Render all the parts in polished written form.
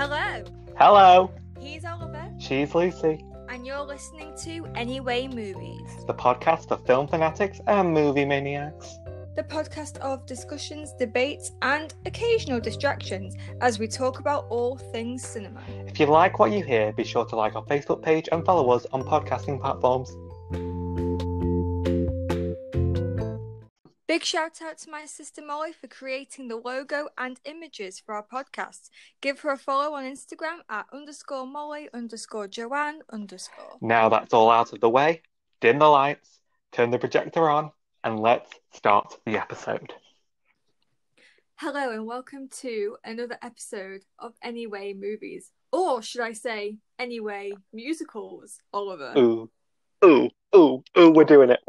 Hello, Hello, he's Oliver, she's Lucy, and you're listening to Anyway Movies, the podcast for film fanatics and movie maniacs. the podcast of discussions, debates, and occasional distractions as we talk about all things cinema. If you like what you hear, be sure to like our Facebook page and follow us on podcasting platforms. Big shout out to my sister Molly for creating the logo and images for our podcast. Give her a follow on Instagram at _Molly_Joanne_. Now that's all out of the way, dim the lights, turn the projector on, and let's start the episode. Hello and welcome to another episode of Anyway Movies. Or should I say, Anyway Musicals, Oliver. Ooh, we're doing it.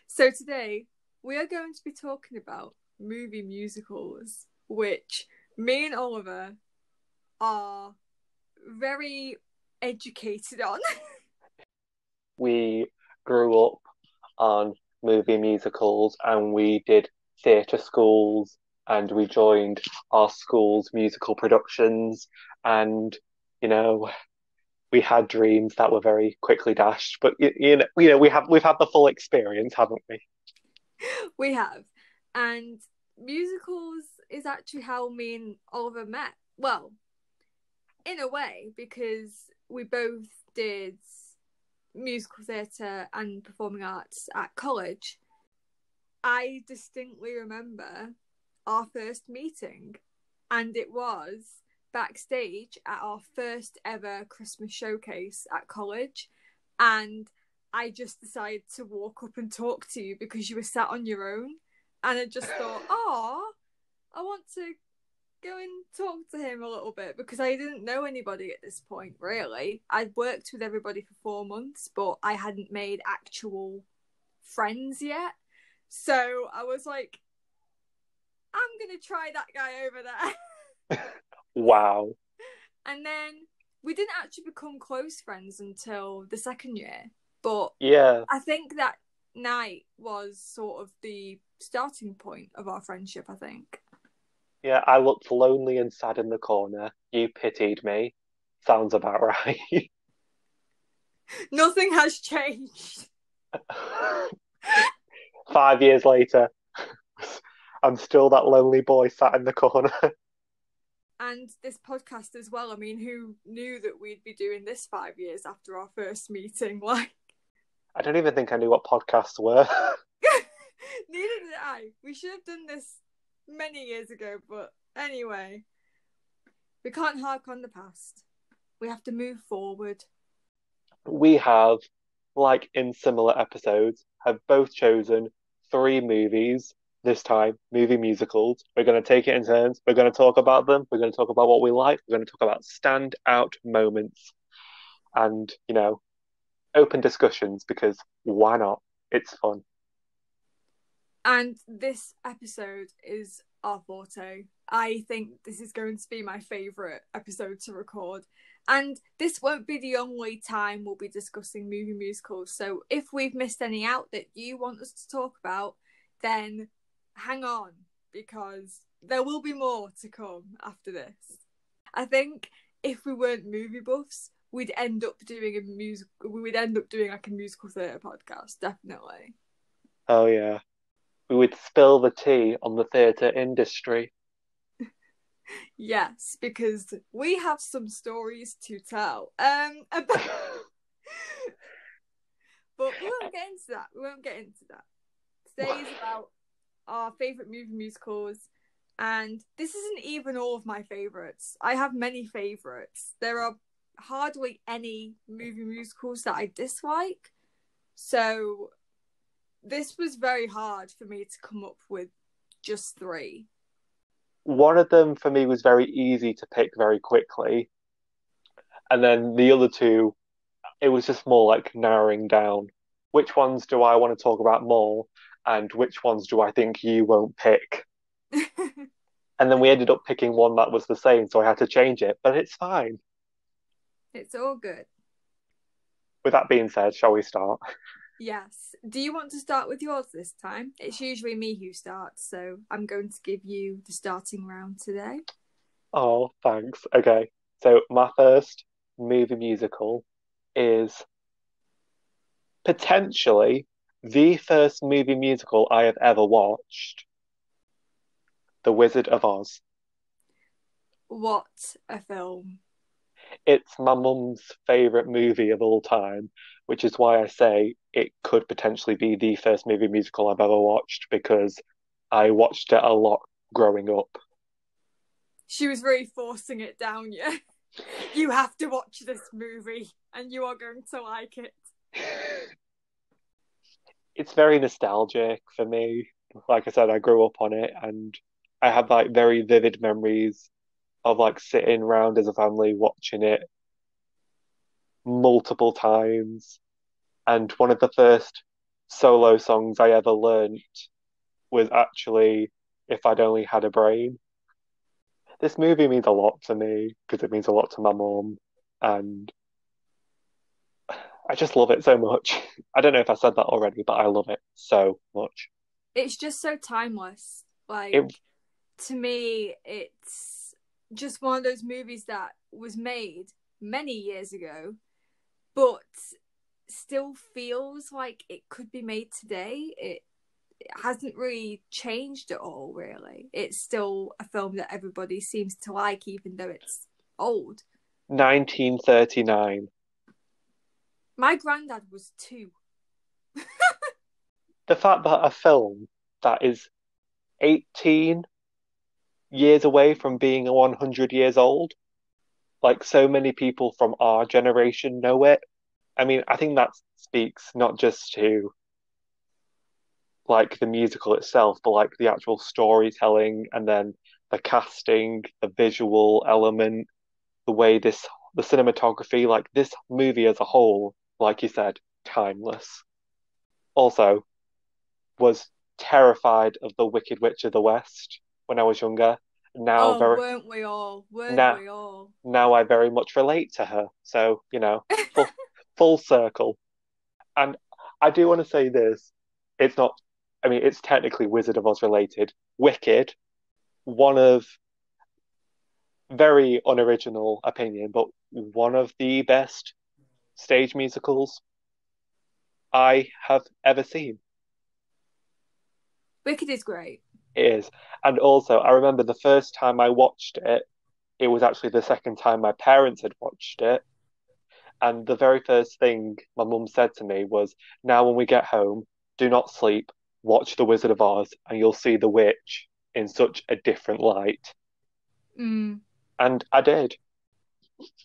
So today, we are going to be talking about movie musicals, which me and Oliver are very educated on. We grew up on movie musicals and we did theatre schools and we joined our school's musical productions and, we had dreams that were very quickly dashed, but we've had the full experience, haven't we? We have. And musicals is actually how me and Oliver met. Well, in a way, because we both did musical theatre and performing arts at college. I distinctly remember our first meeting, and it was backstage at our first ever Christmas showcase at college, and I just decided to walk up and talk to you because you were sat on your own, and I just thought, I want to go and talk to him a little bit because I didn't know anybody at this point, really. I'd worked with everybody for 4 months, but I hadn't made actual friends yet. So I was like, I'm going to try that guy over there. Wow. And then we didn't actually become close friends until the second year. But yeah, I think that night was sort of the starting point of our friendship, I think. Yeah, I looked lonely and sad in the corner. You pitied me. Sounds about right. Nothing has changed. 5 years later, I'm still that lonely boy sat in the corner. And this podcast as well. I mean, who knew that we'd be doing this 5 years after our first meeting? Like, I don't even think I knew what podcasts were. Neither did I. We should have done this many years ago, but anyway, we can't hark on the past. We have to move forward. We have, like in similar episodes, have both chosen 3 movies, this time movie musicals. We're going to take it in turns. We're going to talk about them. We're going to talk about what we like. We're going to talk about standout moments and, open discussions because why not? It's fun. And this episode is our forte. I think this is going to be my favourite episode to record. And this won't be the only time we'll be discussing movie musicals. So if we've missed any out that you want us to talk about, then hang on, because there will be more to come after this. I think if we weren't movie buffs, we'd end up doing like a musical theatre podcast, definitely. Oh yeah. We would spill the tea on the theatre industry. Yes, because we have some stories to tell. But we won't get into that. Today is about our favourite movie musicals, and this isn't even all of my favourites. I have many favourites. There are hardly any movie musicals that I dislike, so this was very hard for me to come up with just 3. One of them for me was very easy to pick very quickly. And then the other 2, it was just more like narrowing down. Which ones do I want to talk about more? And which ones do I think you won't pick? And then we ended up picking one that was the same, so I had to change it. But it's fine. It's all good. With that being said, shall we start? Yes. Do you want to start with yours this time? It's usually me who starts, so I'm going to give you the starting round today. Oh, thanks. Okay. So my first movie musical is potentially the first movie musical I have ever watched, The Wizard of Oz. What a film. It's my mum's favorite movie of all time, which is why I say it could potentially be the first movie musical I've ever watched because I watched it a lot growing up. She was really forcing it down you. You have to watch this movie and you are going to like it. It's very nostalgic for me. Like I said, I grew up on it and I have like very vivid memories of like sitting around as a family watching it multiple times. And one of the first solo songs I ever learnt was actually If I'd Only Had a Brain. This movie means a lot to me because it means a lot to my mum, and I just love it so much. I don't know if I said that already, but I love it so much. It's just so timeless. Like, It, to me, it's just one of those movies that was made many years ago, but still feels like it could be made today. It hasn't really changed at all, really. It's still a film that everybody seems to like, even though it's old. 1939. My granddad was two. The fact that a film that is 18 years away from being 100 years old, like so many people from our generation know it. I mean, I think that speaks not just to like the musical itself, but like the actual storytelling and then the casting, the visual element, the way the cinematography, like this movie as a whole, like you said, timeless. Also, was terrified of the Wicked Witch of the West when I was younger. Now Oh, very weren't we all? Weren't now we all? now I very much relate to her. So, full circle. And I do want to say this. It's not, I mean, it's technically Wizard of Oz related. Wicked, one of very unoriginal opinion, but one of the best stage musicals I have ever seen. Wicked is great. It is. And also, I remember the first time I watched it, it was actually the second time my parents had watched it. And the very first thing my mum said to me was, now when we get home, do not sleep, watch The Wizard of Oz, and you'll see the witch in such a different light. Mm. And I did.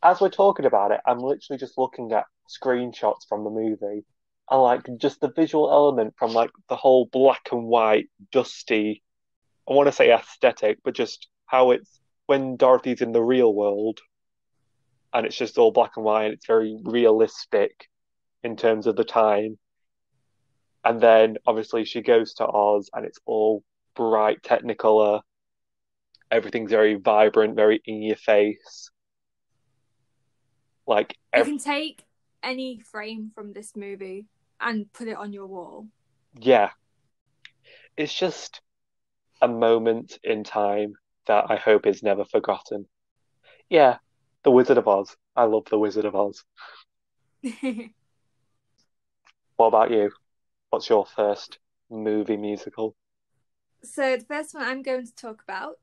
As we're talking about it, I'm literally just looking at screenshots from the movie. And like just the visual element from like the whole black and white, dusty, I want to say aesthetic, but just how it's when Dorothy's in the real world and it's just all black and white, it's very realistic in terms of the time. And then obviously she goes to Oz and it's all bright Technicolor. Everything's very vibrant, very in your face. Like, You can take any frame from this movie and put it on your wall. yeah, it's just a moment in time that I hope is never forgotten. Yeah, The Wizard of Oz. I love The Wizard of Oz. What about you? What's your first movie musical? So the first one I'm going to talk about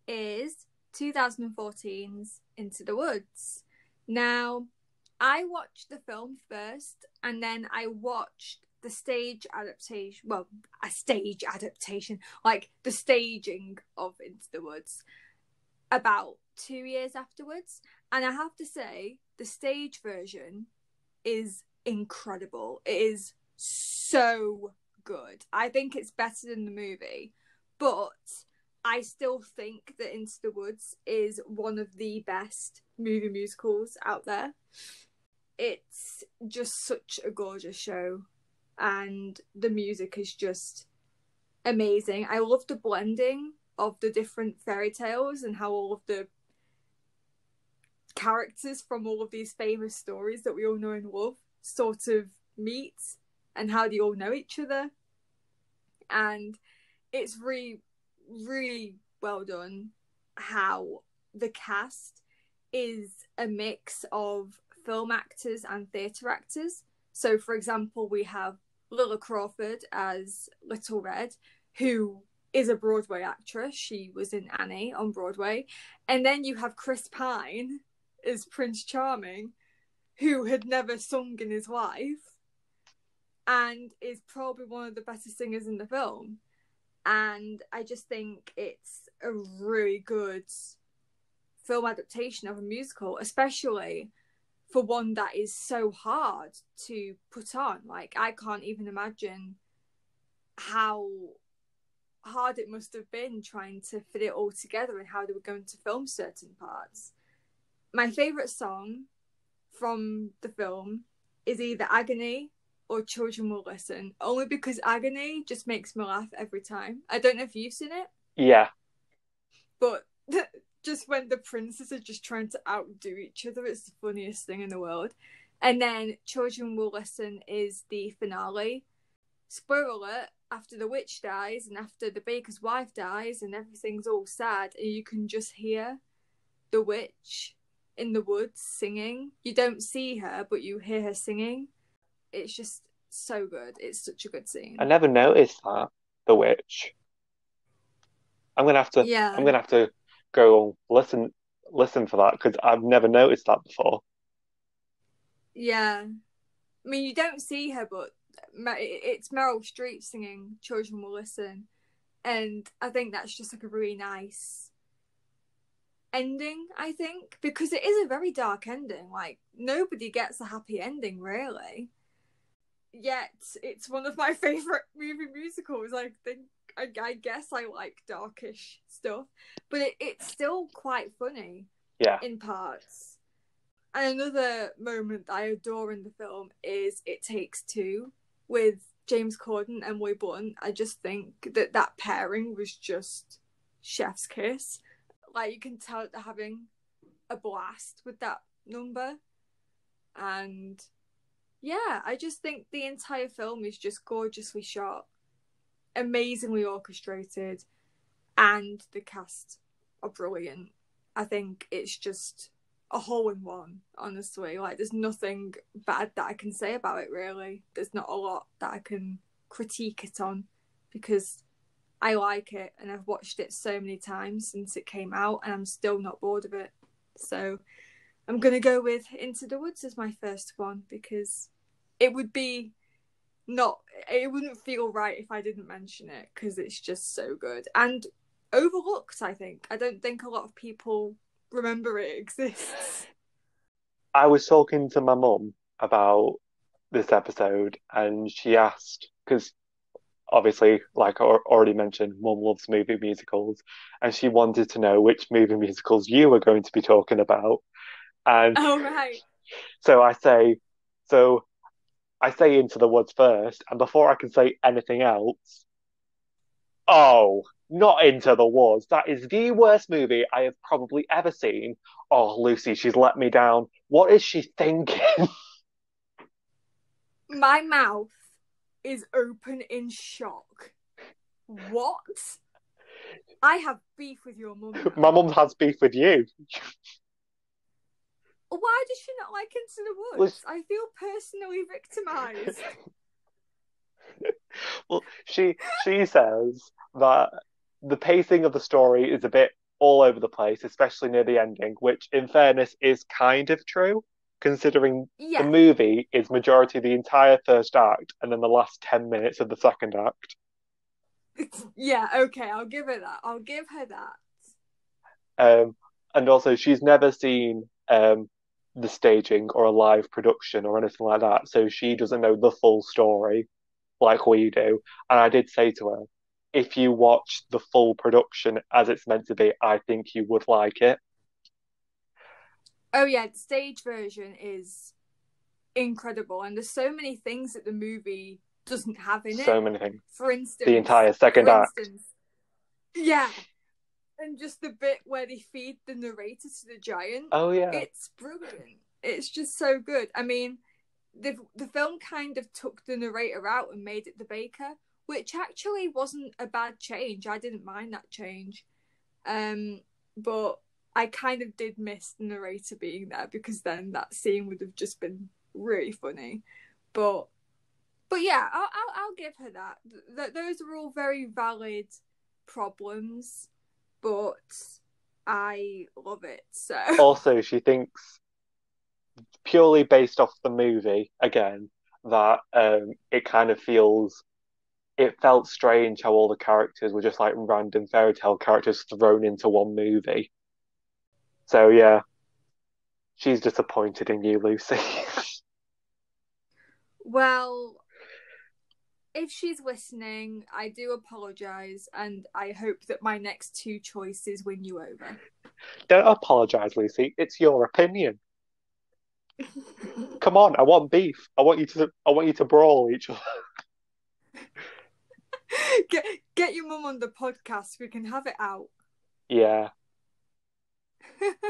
is 2014's Into the Woods. Now, I watched the film first and then I watched the stage adaptation, well, a stage adaptation, like the staging of Into the Woods, about 2 years afterwards. And I have to say, the stage version is incredible. It is so good. I think it's better than the movie, but I still think that Into the Woods is one of the best movie musicals out there. It's just such a gorgeous show, and the music is just amazing. I love the blending of the different fairy tales and how all of the characters from all of these famous stories that we all know and love sort of meet and how they all know each other. And it's really, really well done how the cast is a mix of film actors and theatre actors. So, for example, we have Lilla Crawford as Little Red, who is a Broadway actress. She was in Annie on Broadway. And then you have Chris Pine as Prince Charming, who had never sung in his life and is probably one of the better singers in the film. And I just think it's a really good film adaptation of a musical, especially for one that is so hard to put on. Like, I can't even imagine how hard it must have been trying to fit it all together and how they were going to film certain parts. My favourite song from the film is either Agony or Children Will Listen, only because Agony just makes me laugh every time. I don't know if you've seen it. Yeah. But just when the princes are just trying to outdo each other, it's the funniest thing in the world. And then Children Will Listen is the finale. Spoiler alert, after the witch dies and after the baker's wife dies and everything's all sad and you can just hear the witch in the woods singing. You don't see her, but you hear her singing. It's just so good. It's such a good scene. I never noticed that, the witch. I'm gonna have to go and listen for that because I've never noticed that before. Yeah. I mean, you don't see her, but it's Meryl Streep singing Children Will Listen. And I think that's just like a really nice ending, I think, because it is a very dark ending. Like, nobody gets a happy ending, really. Yet, it's one of my favourite movie musicals. I guess I like darkish stuff, but it's still quite funny in parts. And another moment that I adore in the film is It Takes Two with James Corden and Emily Blunt. I just think that pairing was just chef's kiss. Like, you can tell they're having a blast with that number. And yeah, I just think the entire film is just gorgeously shot, amazingly orchestrated, and the cast are brilliant. I think it's just a hole-in-one, honestly. Like, there's nothing bad that I can say about it, really. There's not a lot that I can critique it on, because I like it, and I've watched it so many times since it came out, and I'm still not bored of it. So I'm going to go with Into the Woods as my first one, because it wouldn't feel right if I didn't mention it, because it's just so good. And overlooked, I think. I don't think a lot of people remember it exists. I was talking to my mum about this episode, and she asked, because obviously, like I already mentioned, Mum loves movie musicals, and she wanted to know which movie musicals you were going to be talking about. And oh, right. So I say Into the Woods first, and before I can say anything else, not Into the Woods. That is the worst movie I have probably ever seen. Oh, Lucy, she's let me down. What is she thinking? My mouth is open in shock. What? I have beef with your mum now. My mum has beef with you. Why does she not like Into the Woods? I feel personally victimised. Well, she says that the pacing of the story is a bit all over the place, especially near the ending, which, in fairness, is kind of true, considering the movie is majority of the entire first act and then the last 10 minutes of the second act. Yeah, okay, I'll give her that. I'll give her that. And also, she's never seen the staging or a live production or anything like that, so she doesn't know the full story like we do. And I did say to her, if you watch the full production as it's meant to be, I think you would like it. Oh yeah, the stage version is incredible, and there's so many things that the movie doesn't have in it. So many things. For instance, the entire second act. Yeah. And just the bit where they feed the narrator to the giant. Oh yeah. It's brilliant. It's just so good. I mean, the film kind of took the narrator out and made it the baker, which actually wasn't a bad change. I didn't mind that change. But I kind of did miss the narrator being there, because then that scene would have just been really funny. But yeah, I'll give her that. Those are all very valid problems, but I love it. So Also, she thinks, purely based off the movie, again, that it kind of it felt strange how all the characters were just like random fairy tale characters thrown into one movie. So yeah, she's disappointed in you, Lucy. well, if she's listening, I do apologise, and I hope that my next two choices win you over. Don't apologise, Lucy. It's your opinion. Come on, I want beef. I want you to brawl each other. Get your mum on the podcast. We can have it out. Yeah.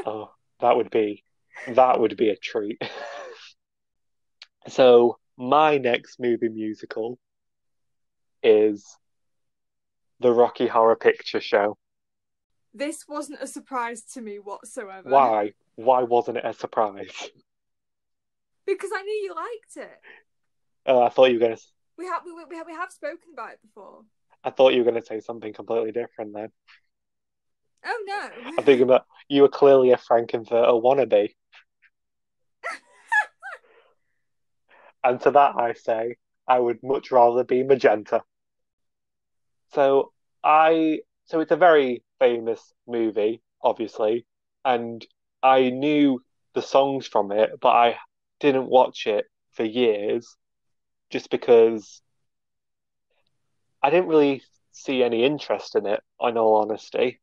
Oh, that would be a treat. So my next movie musical is the Rocky Horror Picture Show. This wasn't a surprise to me whatsoever. Why? Why wasn't it a surprise? Because I knew you liked it. Oh, I thought you were gonna. We have spoken about it before. I thought you were gonna say something completely different then. Oh no! I'm thinking that you were clearly a Frankenfurter wannabe. And to that I say, I would much rather be magenta. So so it's a very famous movie, obviously, and I knew the songs from it, but I didn't watch it for years just because I didn't really see any interest in it, in all honesty.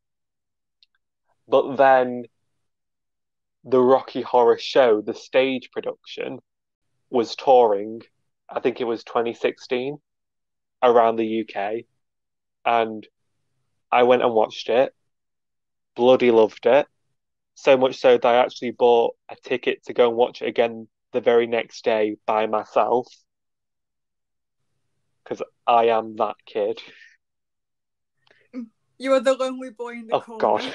But then the Rocky Horror Show, the stage production, was touring, I think it was 2016, around the UK. And I went and watched it, bloody loved it. So much so that I actually bought a ticket to go and watch it again the very next day by myself. Because I am that kid. You are the lonely boy in the corner.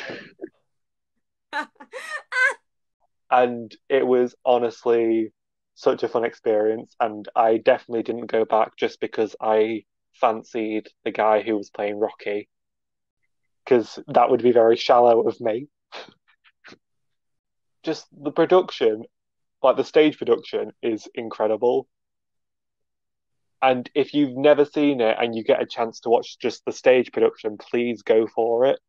Oh, God. And it was honestly such a fun experience. And I definitely didn't go back just because I fancied the guy who was playing Rocky. Because that would be very shallow of me. Just the production, like the stage production, is incredible. And if you've never seen it and you get a chance to watch just the stage production, please go for it.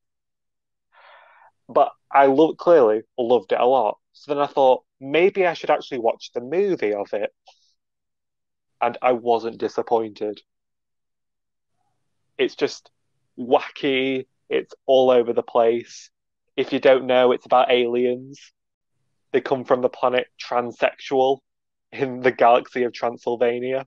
But I clearly loved it a lot. So then I thought maybe I should actually watch the movie of it. And I wasn't disappointed. It's just wacky, it's all over the place. If you don't know, it's about aliens. They come from the planet Transsexual in the galaxy of Transylvania.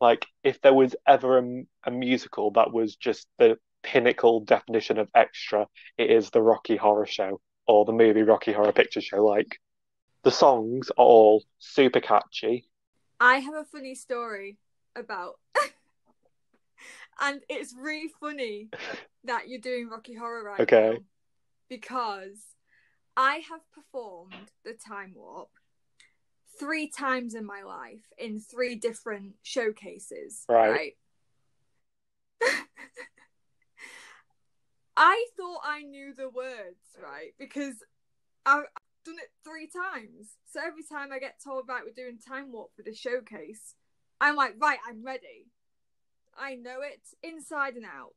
Like, if there was ever a musical that was just the pinnacle definition of extra, it is the Rocky Horror Show or the movie Rocky Horror Picture Show. Like, the songs are all super catchy. I have a funny story about, and it's really funny that you're doing Rocky Horror right now, because I have performed the Time Warp 3 times in my life in 3 different showcases, right? I thought I knew the words, right? Because I've done it 3 times. So every time I get told, right, we're doing Time Warp for the showcase, I'm like, right, I'm ready. I know it inside and out.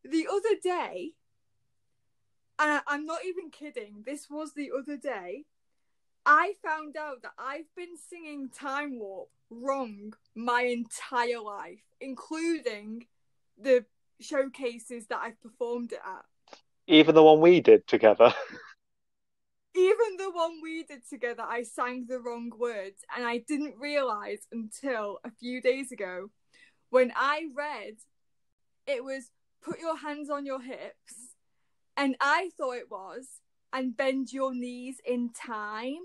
The other day, and I'm not even kidding, this was the other day, I found out that I've been singing Time Warp wrong my entire life, including the showcases that I've performed it at. Even the one we did together. Even the one we did together, I sang the wrong words, and I didn't realise until a few days ago when I read it was put your hands on your hips, and I thought it was and bend your knees in time.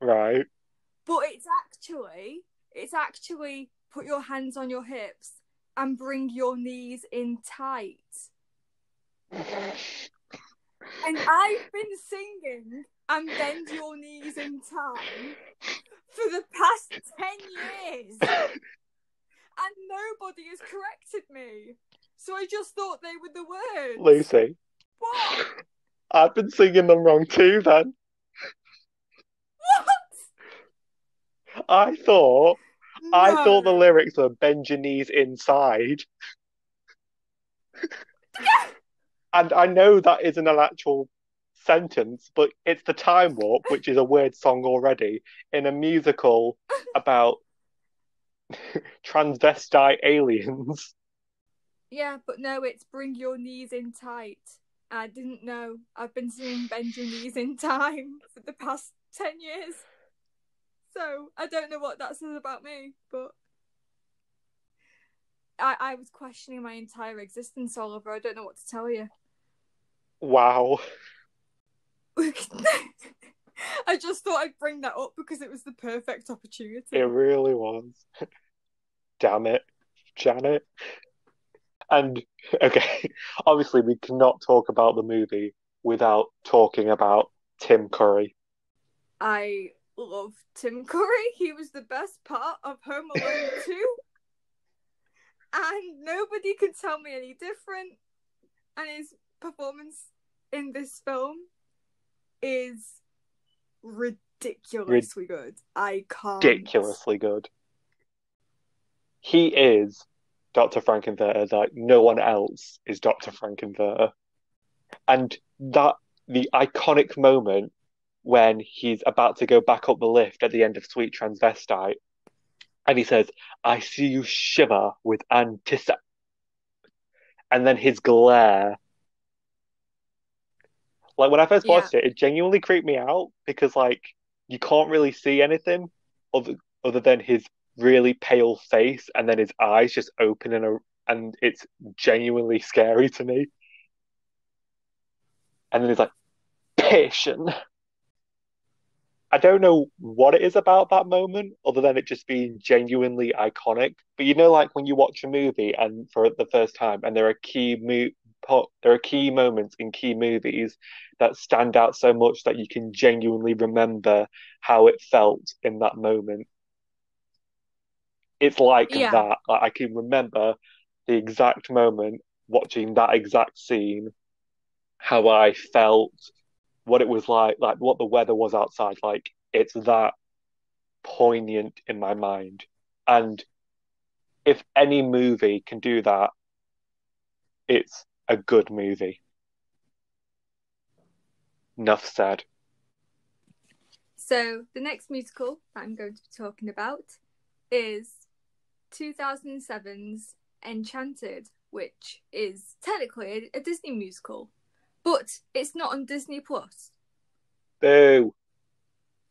Right. But it's actually put your hands on your hips and bring your knees in tight. And I've been singing and Bend Your Knees in Time for the past 10 years. And nobody has corrected me. So I just thought they were the words. Lucy, What? I've been singing them wrong too then. What? I thought No. the lyrics were bend your knees inside. And I know that isn't an actual sentence, but it's the Time Warp, which is a weird song already, in a musical about transvestite aliens. Yeah, but no, it's Bring Your Knees in Tight. I didn't know. I've been singing Bend Your Knees in Time for the past 10 years. So I don't know what that says about me, but I was questioning my entire existence, Oliver. I don't know what to tell you. Wow. I just thought I'd bring that up because it was the perfect opportunity. It really was. Damn it, Janet. And, okay, obviously we cannot talk about the movie without talking about Tim Curry. I love Tim Curry. He was the best part of Home Alone 2. And nobody can tell me any different. And his performance in this film is ridiculously good. I can't. Ridiculously good. He is Dr. Frankenfurter, like no one else is Dr. Frankenfurter. And that, the iconic moment when he's about to go back up the lift at the end of Sweet Transvestite, and he says, I see you shiver with anticipation. And then his glare. Like, when I first watched it, it genuinely creeped me out because, like, you can't really see anything other than his really pale face and then his eyes just open and it's genuinely scary to me. And then he's like, patient. I don't know what it is about that moment other than it just being genuinely iconic. But you know, like when you watch a movie and for the first time, and there are key moments in key movies that stand out so much that you can genuinely remember how it felt in that moment. It's like that. Like, I can remember the exact moment watching that exact scene, how I felt, what it was like what the weather was outside. Like, it's that poignant in my mind. And if any movie can do that, it's a good movie. Enough said. So the next musical that I'm going to be talking about is 2007's Enchanted, which is technically a Disney musical, but it's not on Disney Plus. Boo.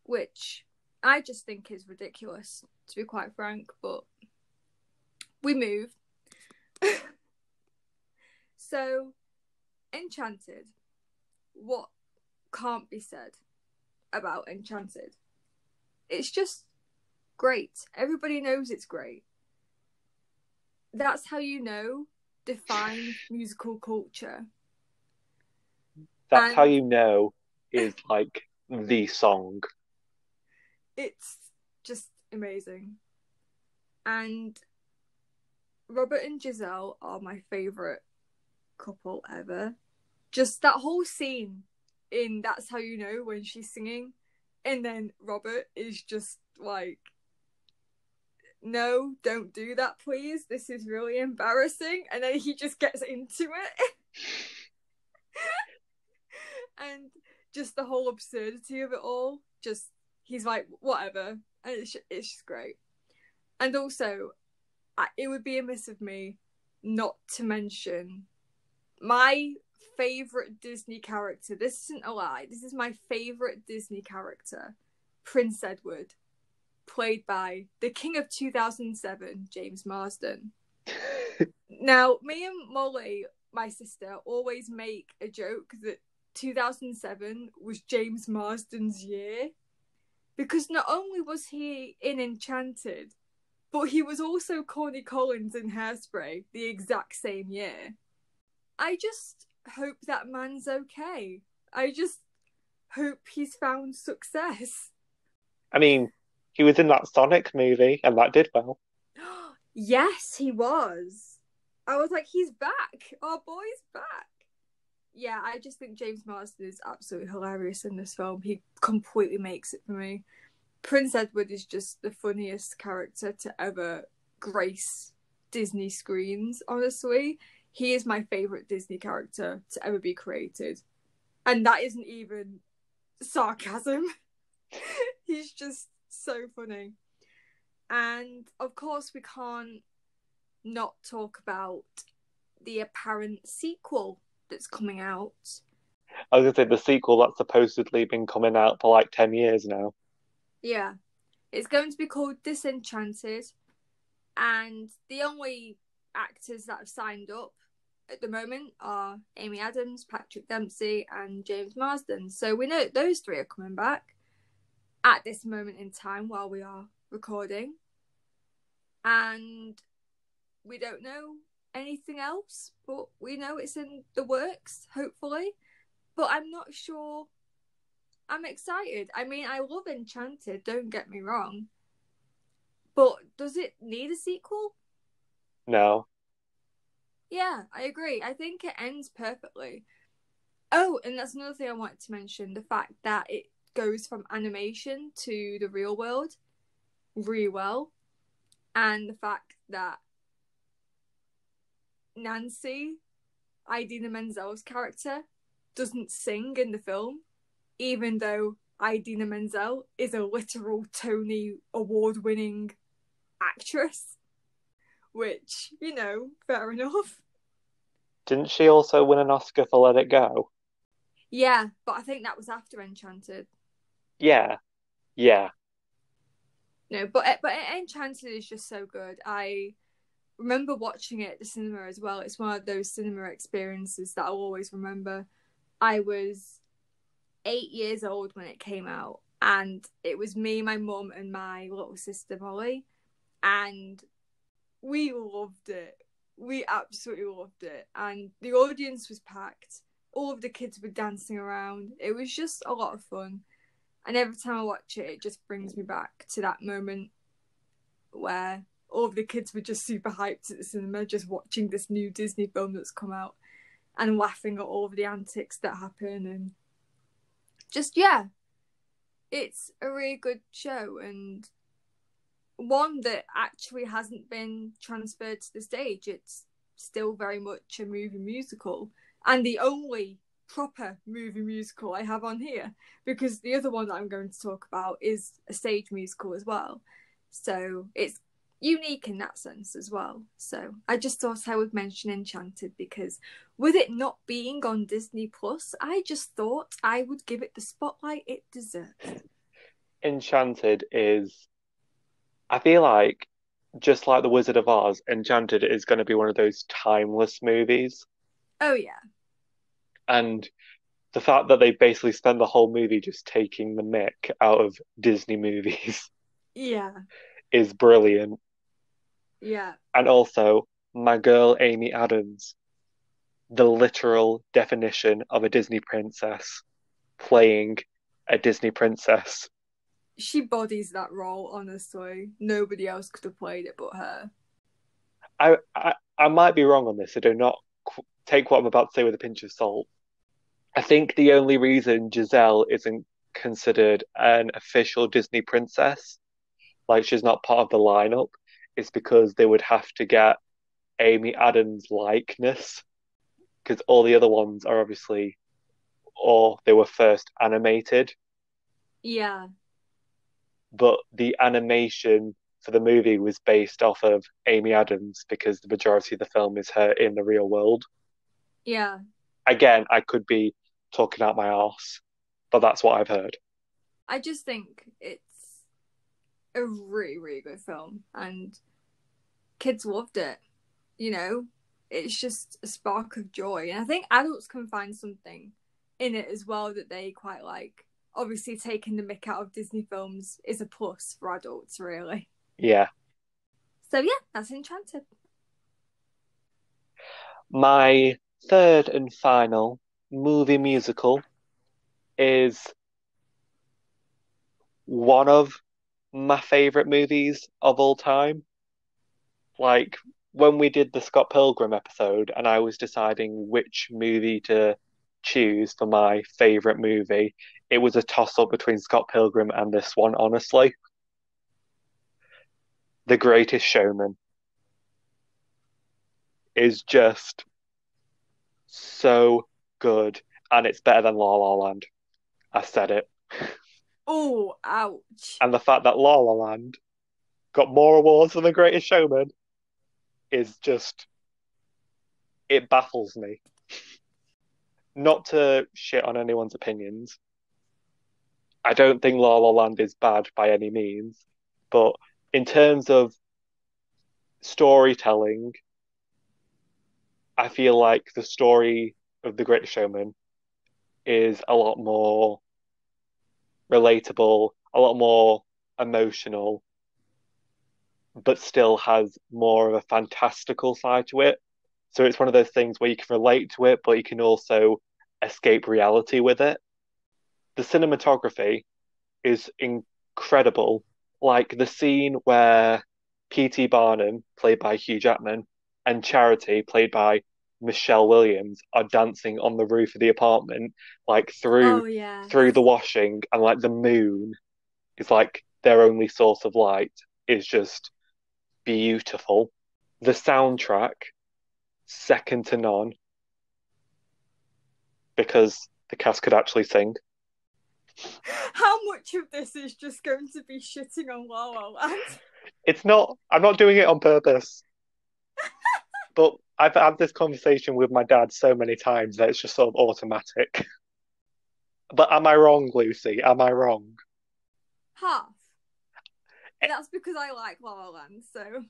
Which I just think is ridiculous, to be quite frank, but we move. So, Enchanted. What can't be said about Enchanted? It's just great. Everybody knows it's great. That's how you know define musical culture. That's how you know is like the song. It's just amazing. And Robert and Giselle are my favourite couple ever. Just that whole scene in That's How You Know when she's singing, and then Robert is just like, no, don't do that, please. This is really embarrassing. And then he just gets into it. And just the whole absurdity of it all. Just, he's like, whatever. And it's just great. And also, it would be amiss of me not to mention my favourite Disney character. This isn't a lie. This is my favourite Disney character. Prince Edward. Played by the King of 2007, James Marsden. Now, me and Molly, my sister, always make a joke that 2007 was James Marsden's year. Because not only was he in Enchanted, but he was also Corny Collins in Hairspray the exact same year. I just hope that man's okay. I just hope he's found success. I mean, he was in that Sonic movie, and that did well. Yes, he was. I was like, he's back. Our boy's back. Yeah, I just think James Marsden is absolutely hilarious in this film. He completely makes it for me. Prince Edward is just the funniest character to ever grace Disney screens, honestly. He is my favourite Disney character to ever be created. And that isn't even sarcasm. He's just so funny. And of course, we can't not talk about the apparent sequel that's coming out. I was going to say the sequel that's supposedly been coming out for like 10 years now. Yeah. It's going to be called Disenchanted. And the only actors that have signed up at the moment are Amy Adams, Patrick Dempsey, and James Marsden. So we know those three are coming back at this moment in time while we are recording. And we don't know anything else, but we know it's in the works, hopefully. But I'm not sure. I'm excited. I mean, I love Enchanted, don't get me wrong. But does it need a sequel? No. Yeah, I agree. I think it ends perfectly. Oh, and that's another thing I wanted to mention, the fact that it goes from animation to the real world really well. And the fact that Nancy, Idina Menzel's character, doesn't sing in the film, even though Idina Menzel is a literal Tony Award-winning actress. Which, fair enough. Didn't she also win an Oscar for Let It Go? Yeah, but I think that was after Enchanted. Yeah. Yeah. No, but Enchanted is just so good. I remember watching it at the cinema as well. It's one of those cinema experiences that I'll always remember. I was 8 years old when it came out, and it was me, my mum, and my little sister Molly, and we loved it. We absolutely loved it, and the audience was packed. All of the kids were dancing around. It was just a lot of fun. And every time I watch it, it just brings me back to that moment where all of the kids were just super hyped at the cinema, just watching this new Disney film that's come out and laughing at all of the antics that happen. And just, yeah, it's a really good show, and one that actually hasn't been transferred to the stage. It's still very much a movie musical, and the only proper movie musical I have on here, because the other one that I'm going to talk about is a stage musical as well. So it's unique in that sense as well. So I just thought I would mention Enchanted, because with it not being on Disney Plus, I just thought I would give it the spotlight it deserves. Enchanted is, I feel like, just like The Wizard of Oz, Enchanted is going to be one of those timeless movies. Oh yeah. And the fact that they basically spend the whole movie just taking the mick out of Disney movies Yeah. is brilliant. Yeah. And also, my girl Amy Adams, the literal definition of a Disney princess, playing a Disney princess. She bodies that role, honestly. Nobody else could have played it but her. I might be wrong on this, so do not take what I'm about to say with a pinch of salt. I think the only reason Giselle isn't considered an official Disney princess, like she's not part of the lineup, is because they would have to get Amy Adams' likeness, because all the other ones are obviously, or they were first animated, Yeah. but the animation for the movie was based off of Amy Adams because the majority of the film is her in the real world. Yeah. Again, I could be talking out my arse, but that's what I've heard. I just think it's a really, really good film, and kids loved it. It's just a spark of joy. And I think adults can find something in it as well that they quite like. Obviously, taking the mick out of Disney films is a plus for adults, really. Yeah. So, yeah, that's Enchanted. My third and final movie musical is one of my favorite movies of all time. Like when we did the Scott Pilgrim episode and I was deciding which movie to choose for my favorite movie, it was a toss up between Scott Pilgrim and this one, honestly. The Greatest Showman is just so good and it's better than La La Land. I said it. Oh, ouch. And the fact that La La Land got more awards than The Greatest Showman is just, it baffles me. Not to shit on anyone's opinions, I don't think La La Land is bad by any means, but in terms of storytelling, I feel like the story of The Greatest Showman is a lot more relatable, a lot more emotional, but still has more of a fantastical side to it. So it's one of those things where you can relate to it, but you can also escape reality with it. The cinematography is incredible. Like the scene where P.T. Barnum, played by Hugh Jackman, and Charity, played by Michelle Williams, are dancing on the roof of the apartment, like Oh, through yes. the washing, and like the moon is like their only source of light is just beautiful. The soundtrack, second to none, because the cast could actually sing. How much of this is just going to be shitting on La La Land? It's not, I'm not doing it on purpose, but I've had this conversation with my dad so many times that it's just sort of automatic. But am I wrong, Lucy? Am I wrong? Half. That's because I like La La Land, so.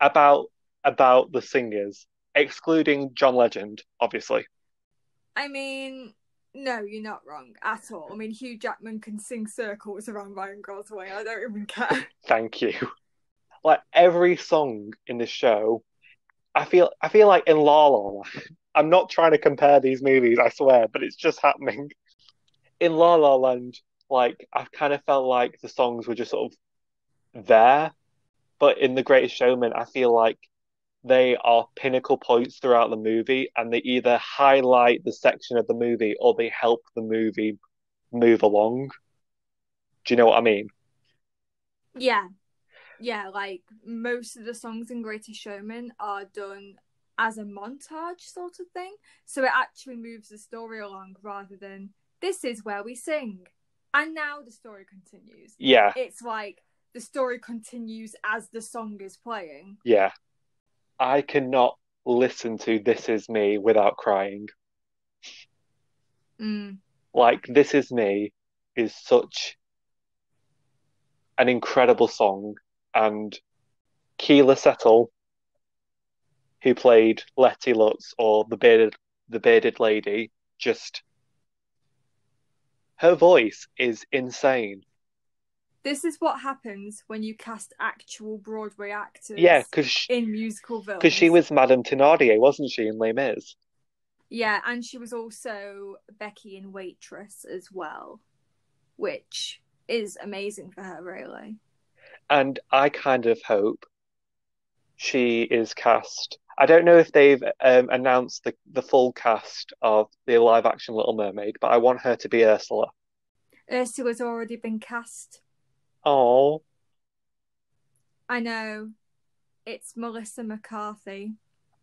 About about the singers, excluding John Legend, obviously. I mean, no, you're not wrong at all. I mean, Hugh Jackman can sing circles around Ryan Gosling. I don't even care. Thank you. Like every song in the show, I feel like in La La Land, I'm not trying to compare these movies, I swear, but it's just happening. In La La Land, like I kind of felt like the songs were just sort of there, but in The Greatest Showman, I feel like they are pinnacle points throughout the movie, and they either highlight the section of the movie or they help the movie move along. Do you know what I mean? Yeah, yeah, like most of the songs in Greatest Showman are done as a montage sort of thing. So it actually moves the story along rather than this is where we sing. And now the story continues. Yeah, It's like the story continues as the song is playing. yeah. I cannot listen to This Is Me without crying. Mm. Like, This Is Me is such an incredible song, and Keela Settle, who played Letty Lutz or the bearded lady, just her voice is insane. This is what happens when you cast actual Broadway Yeah, actors because in musical she films. was Madame Thénardier, wasn't she, in Les Mis? Yeah, and she was also Becky in Waitress as well, which is amazing for her, really. And I kind of hope she is cast. I don't know if they've announced the full cast of the live action Little Mermaid, but I want her to be Ursula. Ursula's already been cast. Oh, I know. It's Melissa McCarthy,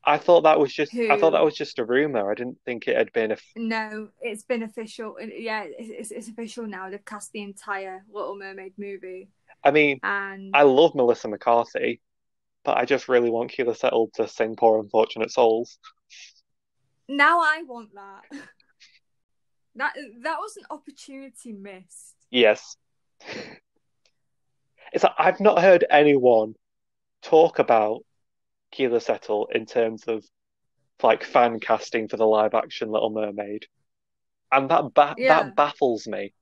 I thought that who. was just a rumor. I didn't think it had been a. No, it's been official. Yeah, it's official now. They've cast the entire Little Mermaid movie. I mean, And I love Melissa McCarthy, but I just really want Keela Settle to sing "Poor Unfortunate Souls." now I want that. That was an opportunity missed. Yes, it's like, I've not heard anyone talk about Keela Settle in terms of like fan casting for the live action Little Mermaid, and Yeah. that baffles me.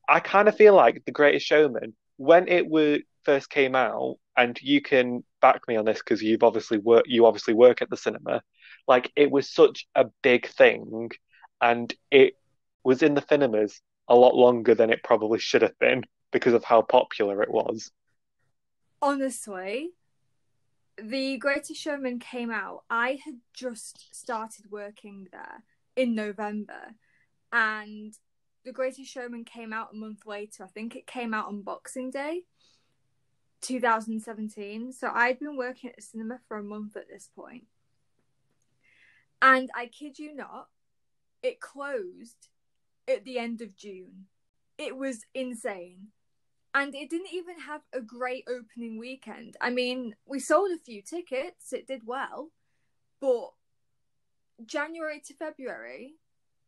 I kind of feel like The Greatest Showman, when it was first came out, and you can back me on this because you obviously work at the cinema. Like it was such a big thing, and it was in the cinemas a lot longer than it probably should have been because of how popular it was. Honestly, The Greatest Showman came out. I had just started working there in November, and The Greatest Showman came out a month later. I think it came out on Boxing Day, 2017. So I'd been working at the cinema for a month at this point. And I kid you not, it closed at the end of June. It was insane. And it didn't even have a great opening weekend. I mean, we sold a few tickets, it did well, but January to February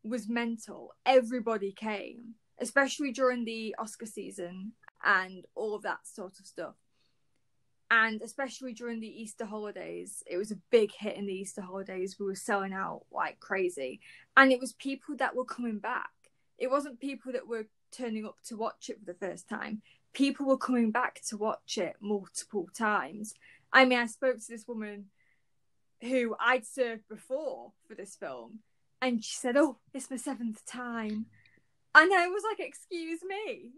was mental. Everybody came, especially during the Oscar season and all of that sort of stuff. And especially during the Easter holidays, it was a big hit in the Easter holidays. We were selling out like crazy. And it was people that were coming back. It wasn't people that were turning up to watch it for the first time. People were coming back to watch it multiple times. I mean, I spoke to this woman who I'd served before for this film, and she said, "Oh, it's my 7th time." And I was like, "Excuse me?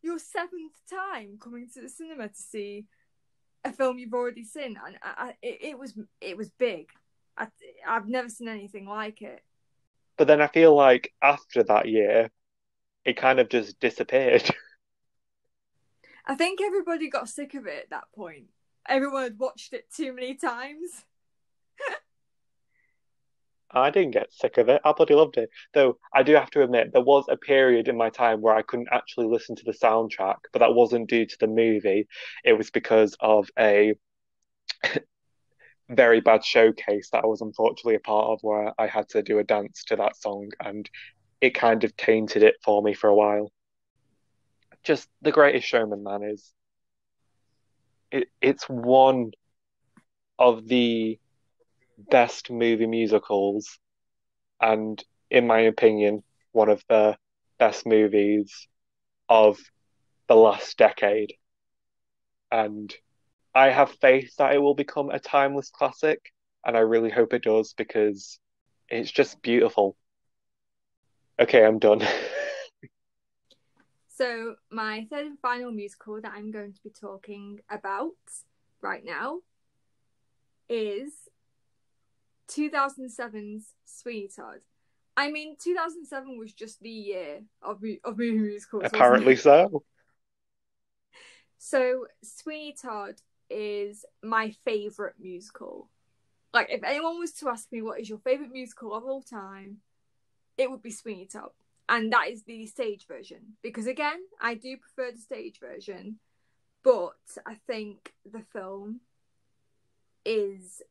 Your 7th time coming to the cinema to see a film you've already seen?" And it was big. I've never seen anything like it. But then I feel like after that year, it kind of just disappeared. I think everybody got sick of it at that point. Everyone had watched it too many times. I didn't get sick of it. I bloody loved it. Though I do have to admit, there was a period in my time where I couldn't actually listen to the soundtrack, but that wasn't due to the movie. It was because of a very bad showcase that I was unfortunately a part of where I had to do a dance to that song, and it kind of tainted it for me for a while. Just The Greatest Showman, man, it's one of the best movie musicals, and in my opinion, one of the best movies of the last decade. And I have faith that it will become a timeless classic, and I really hope it does because it's just beautiful. Okay, I'm done. So, my third and final musical that I'm going to be talking about right now is 2007's Sweeney Todd. I mean, 2007 was just the year of movie musicals, wasn't Apparently it? so. So, Sweeney Todd is my favourite musical. Like, if anyone was to ask me what is your favourite musical of all time, it would be Sweeney Todd. And that is the stage version. Because again, I do prefer the stage version. But I think the film is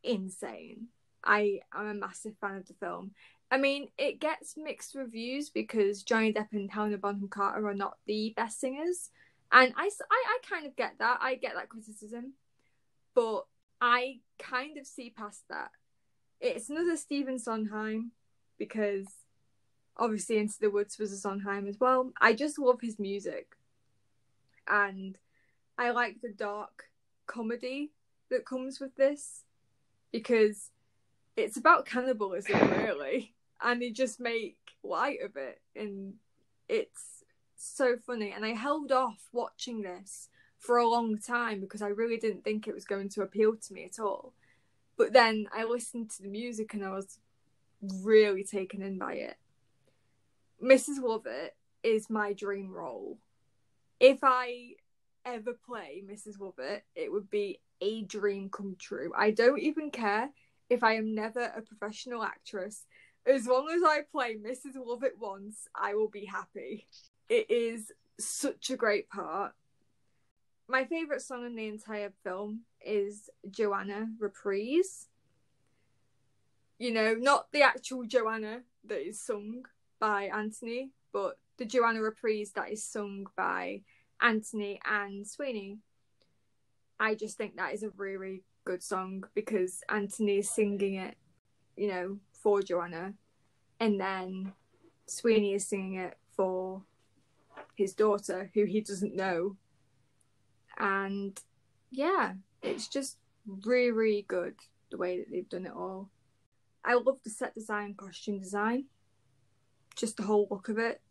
insane. I am a massive fan of the film. I mean, it gets mixed reviews because Johnny Depp and Helena Bonham Carter are not the best singers. And I kind of get that. I get that criticism. But I kind of see past that. It's another Stephen Sondheim because obviously Into the Woods was a Sondheim as well. I just love his music. And I like the dark comedy that comes with this because it's about cannibalism, really. And they just make light of it. And it's so funny. And I held off watching this for a long time because I really didn't think it was going to appeal to me at all. But then I listened to the music and I was really taken in by it. Mrs. Lovett is my dream role. If I ever play Mrs. Lovett, it would be a dream come true. I don't even care if I am never a professional actress. As long as I play Mrs. Lovett once, I will be happy. It is such a great part. My favourite song in the entire film is Joanna Reprise. You know, not the actual Joanna that is sung by Anthony, but the Joanna Reprise that is sung by Anthony and Sweeney. I just think that is a really good song because Anthony is singing it, you know, for Joanna, and then Sweeney is singing it for his daughter, who he doesn't know. And yeah, it's just really, really good the way that they've done it all. I love the set design, costume design. Just the whole look of it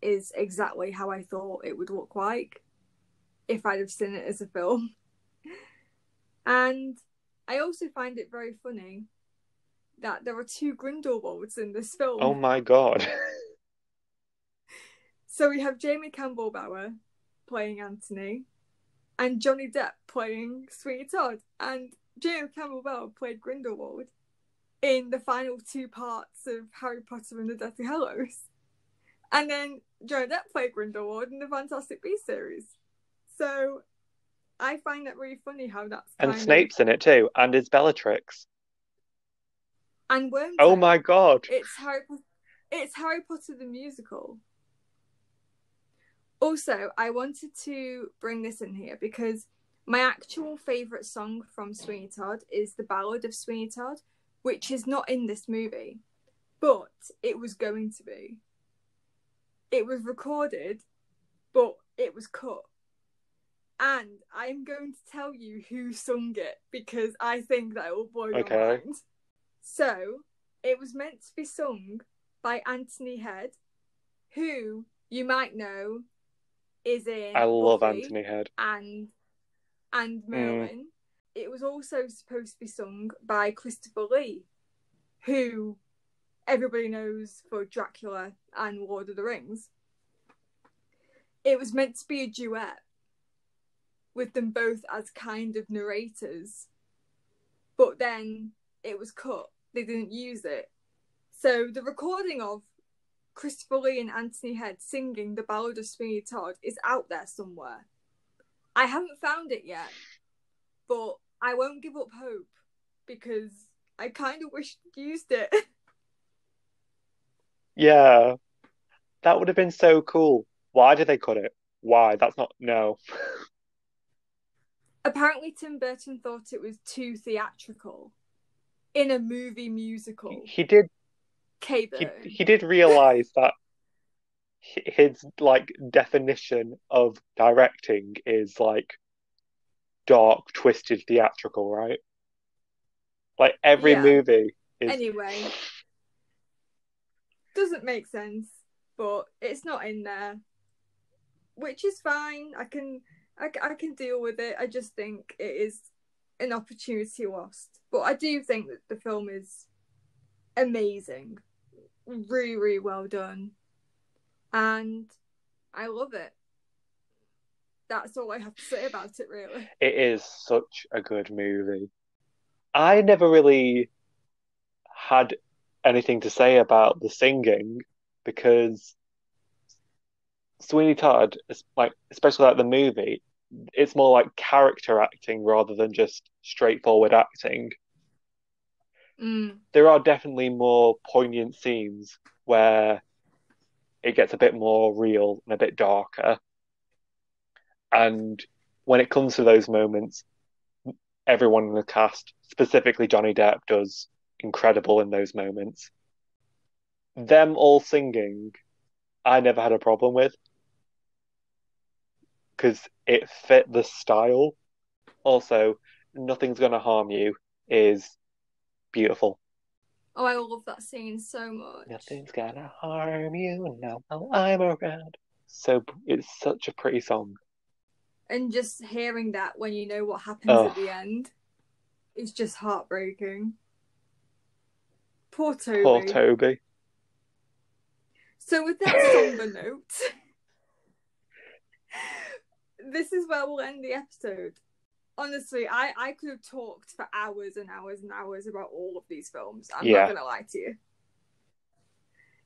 is exactly how I thought it would look like if I'd have seen it as a film. And I also find it very funny that there are 2 Grindelwalds in this film. Oh my god. So we have Jamie Campbell Bower playing Anthony and Johnny Depp playing Sweeney Todd. And Jamie Campbell Bower played Grindelwald in the final 2 parts of Harry Potter and the Deathly Hallows. And then Johnny Depp played Grindelwald in the Fantastic Beasts series. So I find that really funny how that's And Snape's in it too, and is Bellatrix. And Wormtail. Oh my god. It's Harry Potter the musical. Also, I wanted to bring this in here because my actual favourite song from Sweeney Todd is The Ballad of Sweeney Todd, which is not in this movie, but it was going to be. It was recorded, but it was cut. And I'm going to tell you who sung it because I think that it will blow your mind. So, it was meant to be sung by Anthony Head, who you might know is in I love Buffy Anthony Head. and Merlin. It was also supposed to be sung by Christopher Lee, who everybody knows for Dracula and Lord of the Rings. It was meant to be a duet with them both as kind of narrators, but then it was cut. They didn't use it. So the recording of Christopher Lee and Anthony Head singing The Ballad of Sweeney Todd is out there somewhere. I haven't found it yet, but I won't give up hope because I kind of wish they'd used it. Yeah, that would have been so cool. Why did they cut it? Why? That's not... No. Apparently Tim Burton thought it was too theatrical in a movie musical. He did K-Burn. He did realise that his like definition of directing is like dark, twisted, theatrical, right? Like every movie is... Anyway, doesn't make sense, but it's not in there, which is fine. I can deal with it. I just think it is an opportunity lost. But I do think that the film is amazing. Really, really well done. And I love it. That's all I have to say about it, really. It is such a good movie. I never really had anything to say about the singing because Sweeney Todd, like especially like the movie, it's more like character acting rather than just straightforward acting. There are definitely more poignant scenes where it gets a bit more real and a bit darker. And when it comes to those moments, everyone in the cast, specifically Johnny Depp, does incredible in those moments. Them all singing, I never had a problem with because it fit the style. Also, Nothing's Gonna Harm You is beautiful. Oh, I love that scene so much. Nothing's gonna harm you now while I'm around. So it's such a pretty song. And just hearing that when you know what happens at the end is just heartbreaking. Poor Toby. Poor Toby. So with that somber note, this is where we'll end the episode. Honestly, I could have talked for hours and hours and hours about all of these films. I'm not going to lie to you.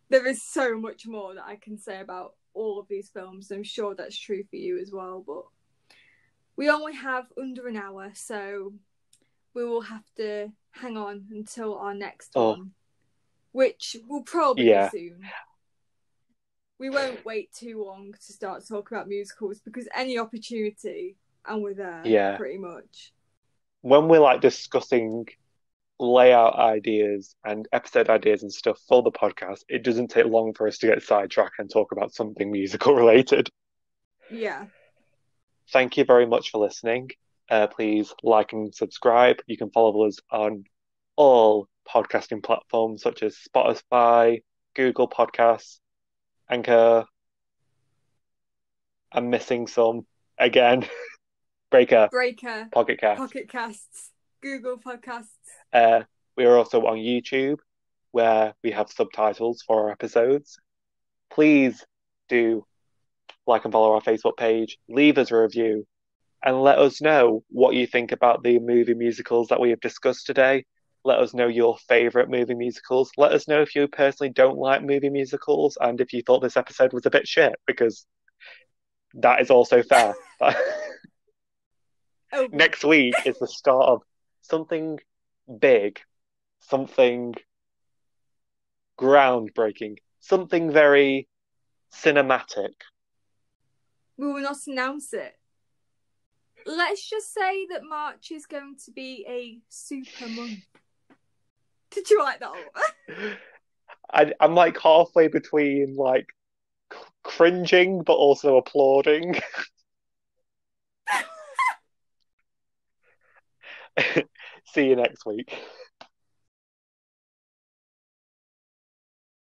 There is so much more that I can say about all of these films. I'm sure that's true for you as well, but we only have under an hour, so we will have to hang on until our next one, which will probably be soon. We won't wait too long to start talking about musicals because any opportunity, and we're there, pretty much. When we're like discussing layout ideas and episode ideas and stuff for the podcast, it doesn't take long for us to get sidetracked and talk about something musical related. Yeah. Thank you very much for listening. Please like and subscribe. You can follow us on all podcasting platforms such as Spotify, Google Podcasts, Anchor. I'm missing some again. Breaker, Breaker, Pocket Cast. Pocket Casts, Google Podcasts. We are also on YouTube, where we have subtitles for our episodes. Please do like and follow our Facebook page, leave us a review, and let us know what you think about the movie musicals that we have discussed today. Let us know your favourite movie musicals. Let us know if you personally don't like movie musicals and if you thought this episode was a bit shit, because that is also fair. Oh. Next week is the start of something big, something groundbreaking, something very cinematic. We will not announce it. Let's just say that March is going to be a super month. Did you like that one? I'm like halfway between like cringing but also applauding. See you next week.